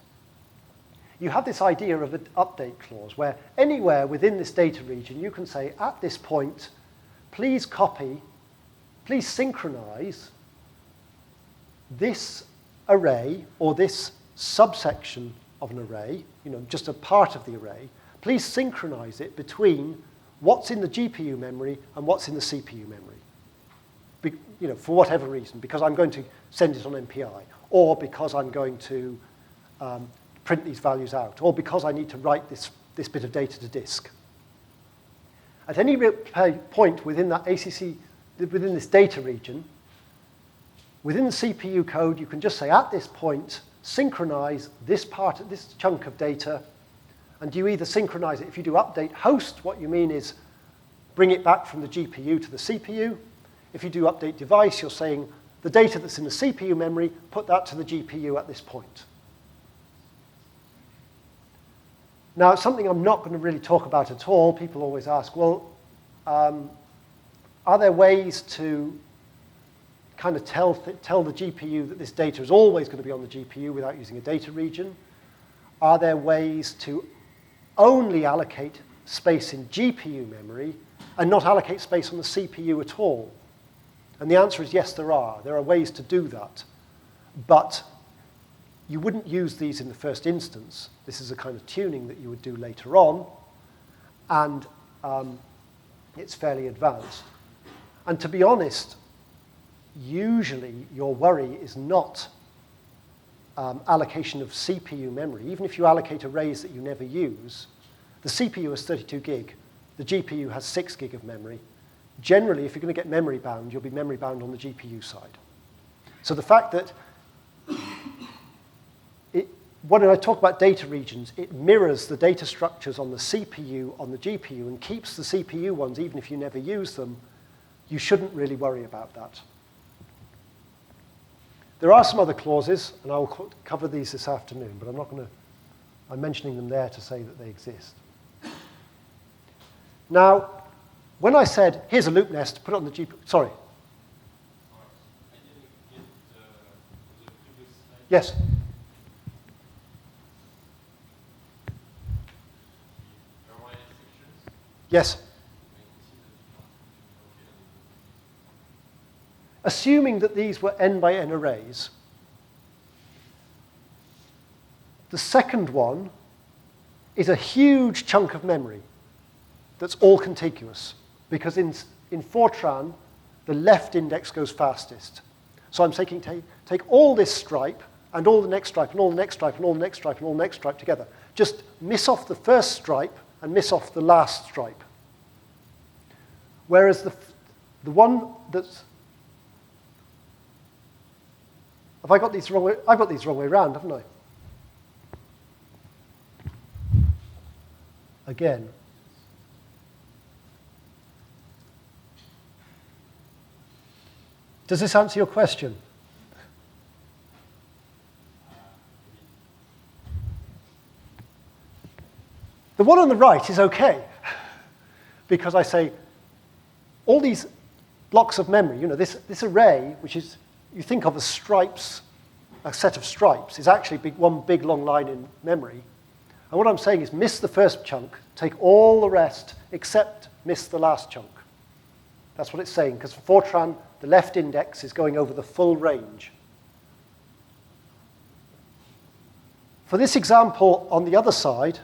You have this idea of an update clause where anywhere within this data region you can say, at this point, please synchronize this array or this subsection of an array, just a part of the array. Please synchronize it between what's in the GPU memory and what's in the CPU memory. For whatever reason, because I'm going to send it on MPI, or because I'm going to print these values out, or because I need to write this bit of data to disk. At any point within that ACC, within this data region, within the CPU code, you can just say, at this point, synchronize this chunk of data. And you either synchronize it, if you do update host, what you mean is bring it back from the GPU to the CPU. If you do update device, you're saying the data that's in the CPU memory, put that to the GPU at this point. Now, it's something I'm not going to really talk about at all. People always ask, well, are there ways to kind of tell the GPU that this data is always going to be on the GPU without using a data region? Are there ways to only allocate space in GPU memory and not allocate space on the CPU at all? And the answer is yes, there are. There are ways to do that. But you wouldn't use these in the first instance. This is a kind of tuning that you would do later on. And it's fairly advanced. And to be honest, usually your worry is not allocation of CPU memory. Even if you allocate arrays that you never use, the CPU has 32 gig. The GPU has 6 gig of memory. Generally, if you're going to get memory bound, you'll be memory bound on the GPU side. So the fact that when I talk about data regions, it mirrors the data structures on the CPU, on the GPU, and keeps the CPU ones, even if you never use them. You shouldn't really worry about that. There are some other clauses, and I will cover these this afternoon, but I'm mentioning them there to say that they exist. Now, when I said, here's a loop nest, put it on the GPU, sorry. Yes. Yes. Assuming that these were n by n arrays, the second one is a huge chunk of memory that's all contiguous, because in Fortran, the left index goes fastest. So I'm taking take all this stripe, and all the next stripe, and all the next stripe, and all the next stripe, and all the next stripe together. Just miss off the first stripe, and miss off the last stripe. Whereas the one that's... Have I got these the wrong way? I've got these the wrong way around, haven't I? Again. Does this answer your question? The one on the right is okay, because I say all these blocks of memory, this array, which is, you think of as stripes, a set of stripes, is actually one big long line in memory. And what I'm saying is miss the first chunk, take all the rest, except miss the last chunk. That's what it's saying, because for Fortran, the left index is going over the full range. For this example on the other side,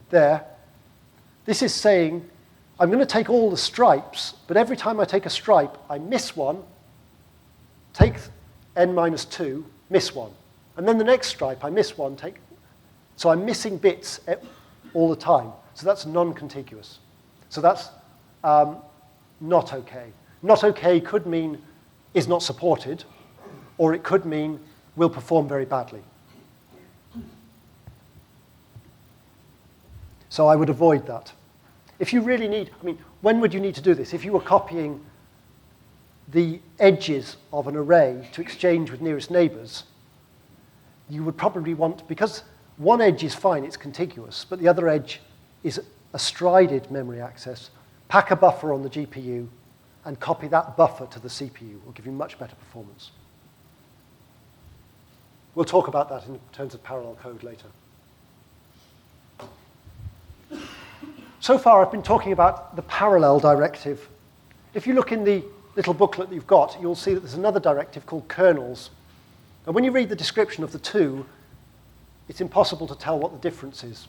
there, this is saying, I'm going to take all the stripes, but every time I take a stripe, I miss one, take n minus 2, miss one. And then the next stripe, I miss one, take. So I'm missing bits all the time. So that's non-contiguous. So that's not okay. Not okay could mean is not supported, or it could mean will perform very badly. So I would avoid that. If you really need, when would you need to do this? If you were copying the edges of an array to exchange with nearest neighbors, you would probably want, because one edge is fine, it's contiguous, but the other edge is a strided memory access, pack a buffer on the GPU and copy that buffer to the CPU. It will give you much better performance. We'll talk about that in terms of parallel code later. So far, I've been talking about the parallel directive. If you look in the little booklet that you've got, you'll see that there's another directive called kernels. And when you read the description of the two, it's impossible to tell what the difference is.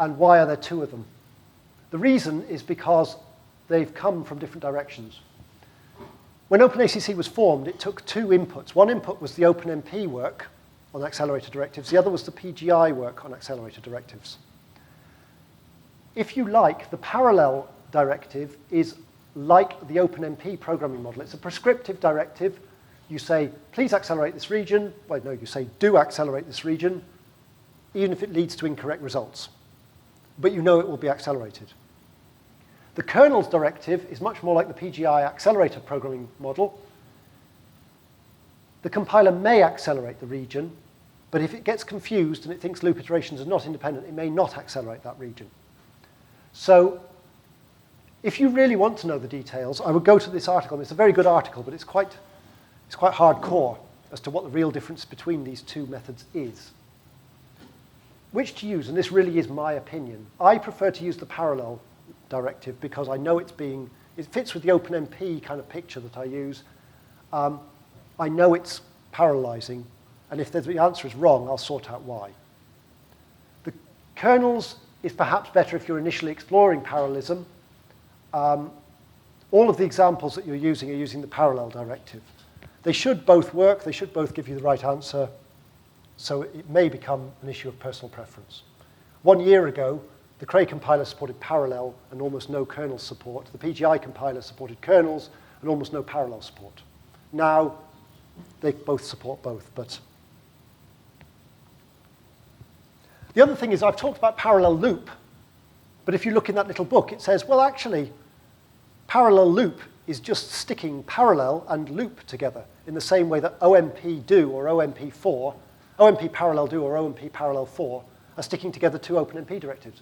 And why are there two of them? The reason is because they've come from different directions. When OpenACC was formed, it took two inputs. One input was the OpenMP work on accelerator directives. The other was the PGI work on accelerator directives. If you like, the parallel directive is like the OpenMP programming model. It's a prescriptive directive. You say, please accelerate this region. Well, no, you say, do accelerate this region, even if it leads to incorrect results. But you know it will be accelerated. The kernel's directive is much more like the PGI accelerator programming model. The compiler may accelerate the region, but if it gets confused and it thinks loop iterations are not independent, it may not accelerate that region. So if you really want to know the details, I would go to this article. It's a very good article, but it's quite hardcore as to what the real difference between these two methods is. Which to use, and this really is my opinion. I prefer to use the parallel directive because I know it fits with the OpenMP kind of picture that I use. I know it's parallelizing, and if the answer is wrong, I'll sort out why. The kernels is perhaps better if you're initially exploring parallelism. All of the examples that you're using are using the parallel directive. They should both work, they should both give you the right answer, so it may become an issue of personal preference. 1 year ago, the Cray compiler supported parallel and almost no kernel support. The PGI compiler supported kernels and almost no parallel support. Now, they both support both, but the other thing is I've talked about parallel loop, but if you look in that little book, it says, well, actually, parallel loop is just sticking parallel and loop together in the same way that OMP do or OMP4, OMP parallel do or OMP parallel 4 are sticking together two OpenMP directives.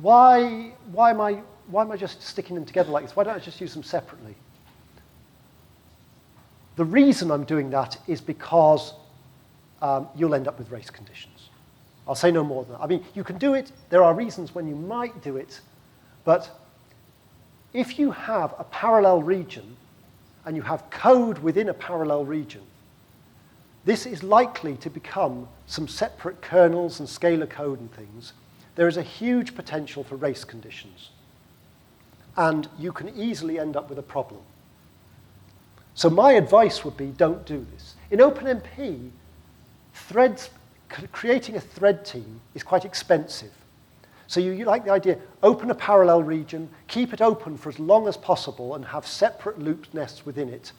Why am I just sticking them together like this? Why don't I just use them separately? The reason I'm doing that is because you'll end up with race conditions. I'll say no more than that. I mean, you can do it. There are reasons when you might do it, but if you have a parallel region and you have code within a parallel region, this is likely to become some separate kernels and scalar code and things. There is a huge potential for race conditions, and you can easily end up with a problem. So my advice would be, don't do this. In OpenMP, creating a thread team is quite expensive. So you like the idea, open a parallel region, keep it open for as long as possible, and have separate loop nests within it.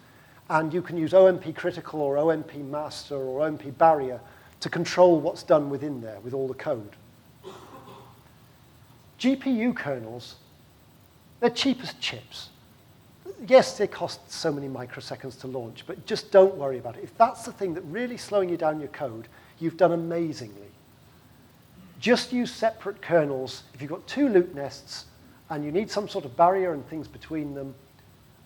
And you can use OMP critical or OMP master or OMP barrier to control what's done within there with all the code. GPU kernels, they're cheap as chips. Yes, they cost so many microseconds to launch, but just don't worry about it. If that's the thing that really slowing you down your code, you've done amazingly. Just use separate kernels. If you've got two loop nests and you need some sort of barrier and things between them,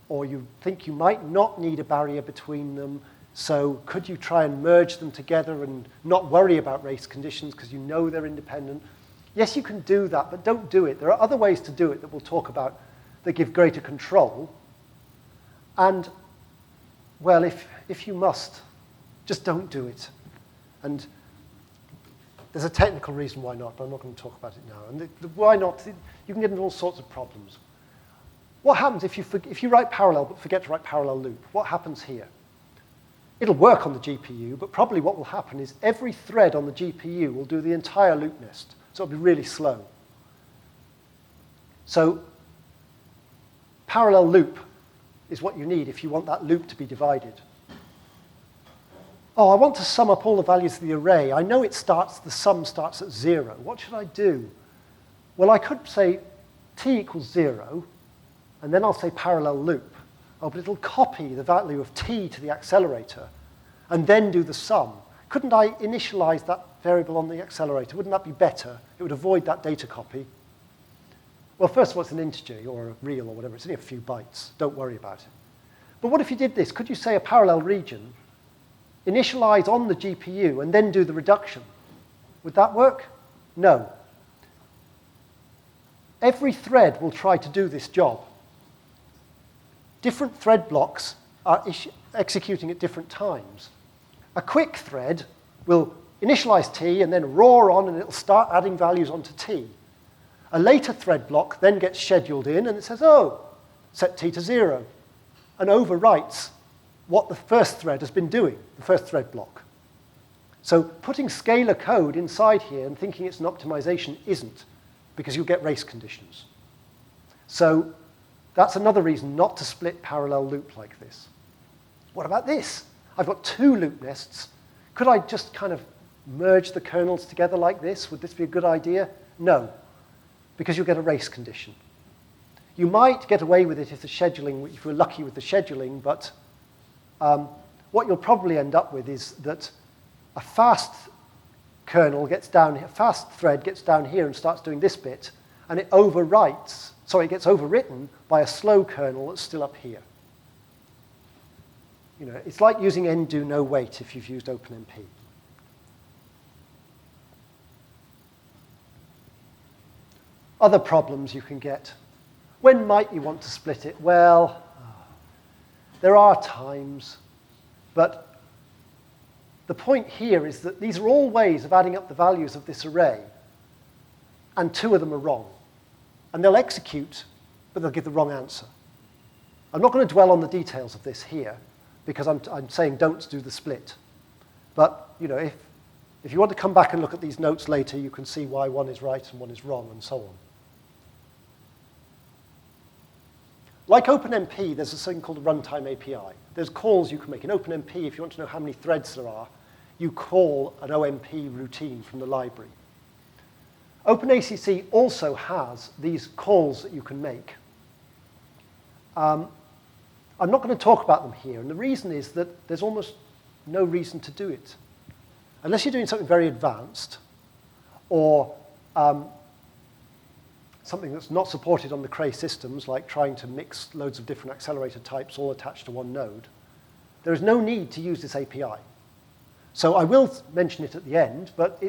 or you think you might not need a barrier between them, so could you try and merge them together and not worry about race conditions because you know they're independent? Yes, you can do that, but don't do it. There are other ways to do it that we'll talk about that give greater control. And, well, if you must, just don't do it. And there's a technical reason why not, but I'm not going to talk about it now. And the why not, you can get into all sorts of problems. What happens if you write parallel but forget to write parallel loop? What happens here? It'll work on the GPU, but probably what will happen is every thread on the GPU will do the entire loop nest. So it'll be really slow. So parallel loop is what you need if you want that loop to be divided. Oh, I want to sum up all the values of the array. I know the sum starts at 0. What should I do? Well, I could say t equals 0, and then I'll say parallel loop. Oh, but it'll copy the value of t to the accelerator and then do the sum. Couldn't I initialize that variable on the accelerator? Wouldn't that be better? It would avoid that data copy. Well, first of all, it's an integer or a real or whatever. It's only a few bytes. Don't worry about it. But what if you did this? Could you say a parallel region, initialize on the GPU, and then do the reduction? Would that work? No. Every thread will try to do this job. Different thread blocks are executing at different times. A quick thread will initialize t and then roar on, and it'll start adding values onto t. A later thread block then gets scheduled in, and it says, oh, set t to 0, and overwrites what the first thread has been doing, the first thread block. So putting scalar code inside here and thinking it's an optimization isn't, because you'll get race conditions. So that's another reason not to split parallel loop like this. What about this? I've got two loop nests. Could I just kind of merge the kernels together like this? Would this be a good idea? No. because you'll get a race condition. You might get away with it if if you're lucky with the scheduling, but what you'll probably end up with is that a fast kernel gets down here, a fast thread gets down here and starts doing this bit, and it gets overwritten by a slow kernel that's still up here. You know, it's like using end-do no wait if you've used OpenMP. Other problems you can get. When might you want to split it? Well, there are times, but the point here is that these are all ways of adding up the values of this array, and 2 of them are wrong. And they'll execute, but they'll give the wrong answer. I'm not going to dwell on the details of this here, because I'm saying don't do the split. But you know, if you want to come back and look at these notes later, you can see why one is right and one is wrong, and so on. Like OpenMP, there's a thing called a runtime API. There's calls you can make. In OpenMP, if you want to know how many threads there are, you call an OMP routine from the library. OpenACC also has these calls that you can make. I'm not going to talk about them here, and the reason is that there's almost no reason to do it. Unless you're doing something very advanced, or something that's not supported on the Cray systems, like trying to mix loads of different accelerator types all attached to one node, there is no need to use this API. So I will mention it at the end, but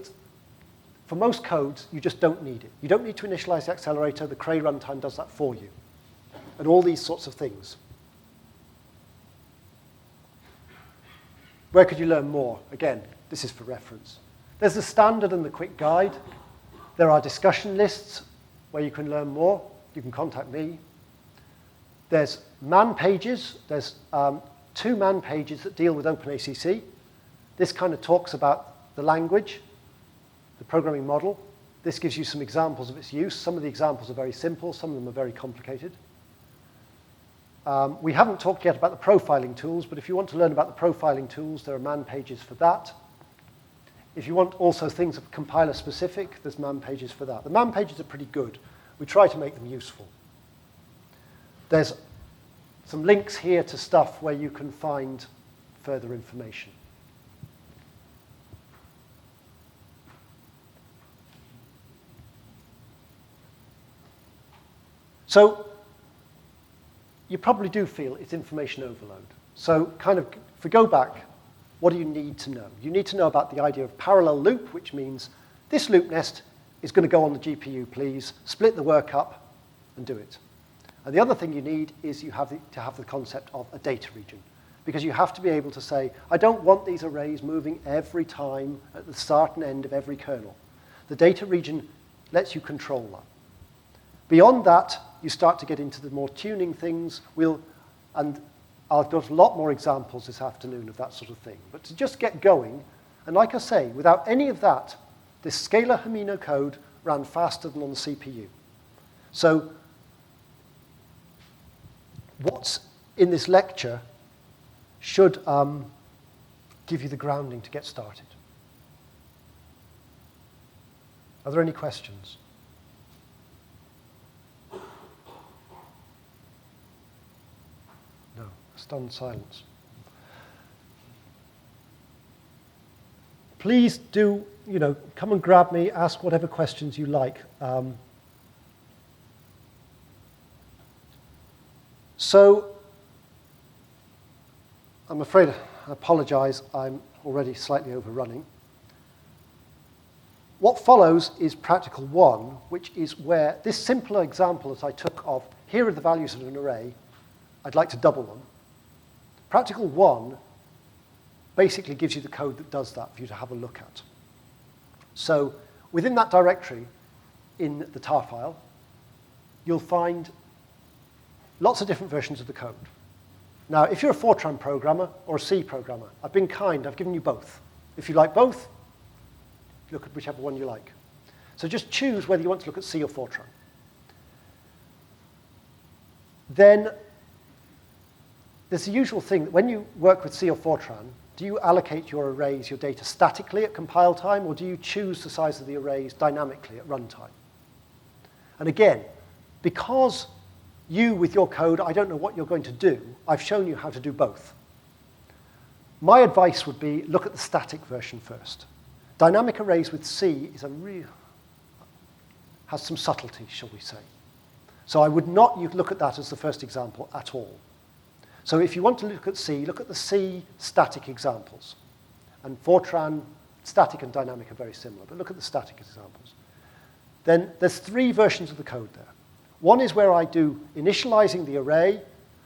for most codes, you just don't need it. You don't need to initialize the accelerator. The Cray runtime does that for you, and all these sorts of things. Where could you learn more? Again, this is for reference. There's the standard and the quick guide. There are discussion lists where you can learn more. You can contact me. There's man pages. There's 2 man pages that deal with OpenACC. This kind of talks about the language, the programming model. This gives you some examples of its use. Some of the examples are very simple. Some of them are very complicated. We haven't talked yet about the profiling tools, but if you want to learn about the profiling tools, there are man pages for that. If you want also things that are compiler specific, there's man pages for that. The man pages are pretty good. We try to make them useful. There's some links here to stuff where you can find further information. So you probably do feel it's information overload. So kind of, if we go back, what do you need to know? You need to know about the idea of parallel loop, which means this loop nest is going to go on the GPU, please. Split the work up and do it. And the other thing you need is you have to have the concept of a data region, because you have to be able to say, I don't want these arrays moving every time at the start and end of every kernel. The data region lets you control that. Beyond that, you start to get into the more tuning things. I've got a lot more examples this afternoon of that sort of thing. But to just get going, and like I say, without any of that, this scalar Hamino code ran faster than on the CPU. So what's in this lecture should give you the grounding to get started. Are there any questions? No, stunned silence. Please do, come and grab me, ask whatever questions you like. So, I'm afraid, I apologize, I'm already slightly overrunning. What follows is practical 1, which is where this simpler example that I took of, here are the values of an array, I'd like to double them. Practical 1 basically gives you the code that does that for you to have a look at. So within that directory in the tar file, you'll find lots of different versions of the code. Now, if you're a Fortran programmer or a C programmer, I've been kind, I've given you both. If you like both, look at whichever one you like. So just choose whether you want to look at C or Fortran. Then there's the usual thing that when you work with C or Fortran, do you allocate your arrays, your data statically at compile time, or do you choose the size of the arrays dynamically at runtime? And again, because you, with your code, I don't know what you're going to do, I've shown you how to do both. My advice would be, look at the static version first. Dynamic arrays with C is has some subtlety, shall we say. So I would not look at that as the first example at all. So if you want to look at C, look at the C static examples. And Fortran, static and dynamic are very similar, but look at the static examples. Then there's 3 versions of the code there. One is where I do initializing the array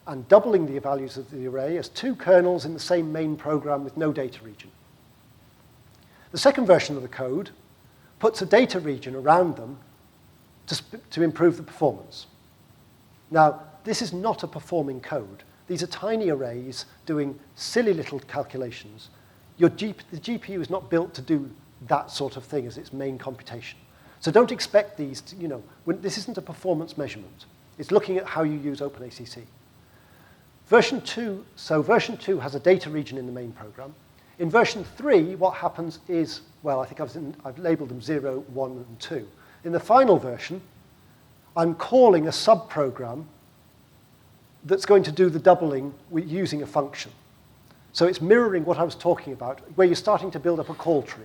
and doubling the values of the array as 2 kernels in the same main program with no data region. The second version of the code puts a data region around them to improve the performance. Now, this is not a performing code. These are tiny arrays doing silly little calculations. The GPU is not built to do that sort of thing as its main computation. So don't expect these to, this isn't a performance measurement. It's looking at how you use OpenACC. Version 2 has a data region in the main program. In version 3, what happens is, well, I think I've labeled them 0, 1, and 2. In the final version, I'm calling a subprogram that's going to do the doubling using a function. So it's mirroring what I was talking about, where you're starting to build up a call tree.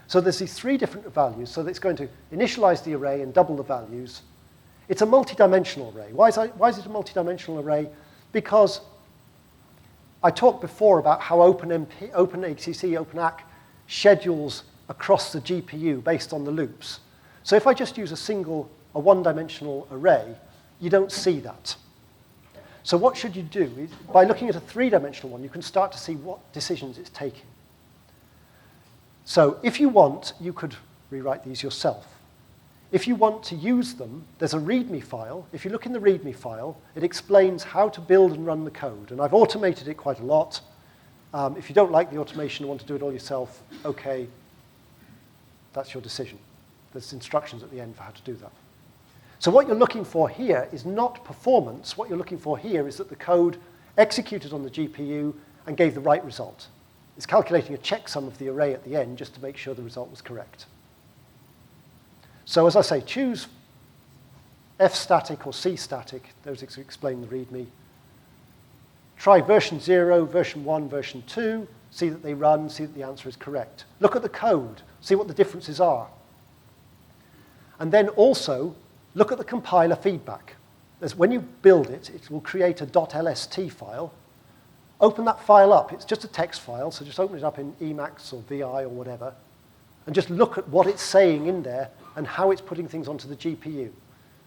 So there's these 3 different values, so it's going to initialize the array and double the values. It's a multi-dimensional array. Why is it a multi-dimensional array? Because I talked before about how OpenACC, OpenACC schedules across the GPU based on the loops. So if I just use a one-dimensional array, you don't see that. So what should you do? By looking at a 3-dimensional one, you can start to see what decisions it's taking. So if you want, you could rewrite these yourself. If you want to use them, there's a README file. If you look in the README file, it explains how to build and run the code. And I've automated it quite a lot. If you don't like the automation and want to do it all yourself, okay, that's your decision. There's instructions at the end for how to do that. So what you're looking for here is not performance. What you're looking for here is that the code executed on the GPU and gave the right result. It's calculating a checksum of the array at the end just to make sure the result was correct. So as I say, choose F static or C static. Those explain the README. Try version 0, version 1, version 2. See that they run, see that the answer is correct. Look at the code, see what the differences are. And then also, look at the compiler feedback. When you build it, it will create a .lst file. Open that file up. It's just a text file, so just open it up in Emacs or VI or whatever, and just look at what it's saying in there and how it's putting things onto the GPU.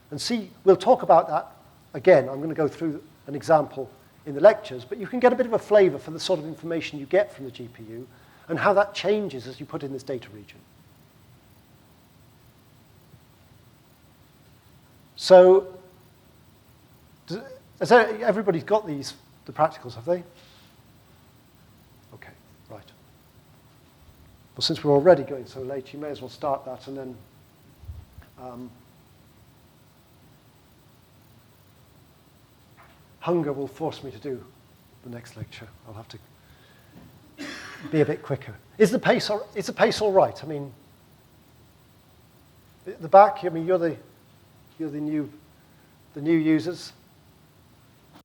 And see, we'll talk about that again. I'm going to go through an example in the lectures, but you can get a bit of a flavor for the sort of information you get from the GPU and how that changes as you put in this data region. So, everybody's got the practicals, have they? Okay, right. Well, since we're already going so late, you may as well start that and then hunger will force me to do the next lecture. I'll have to be a bit quicker. Is the pace all right? I mean, at the back, I mean, you're the new users.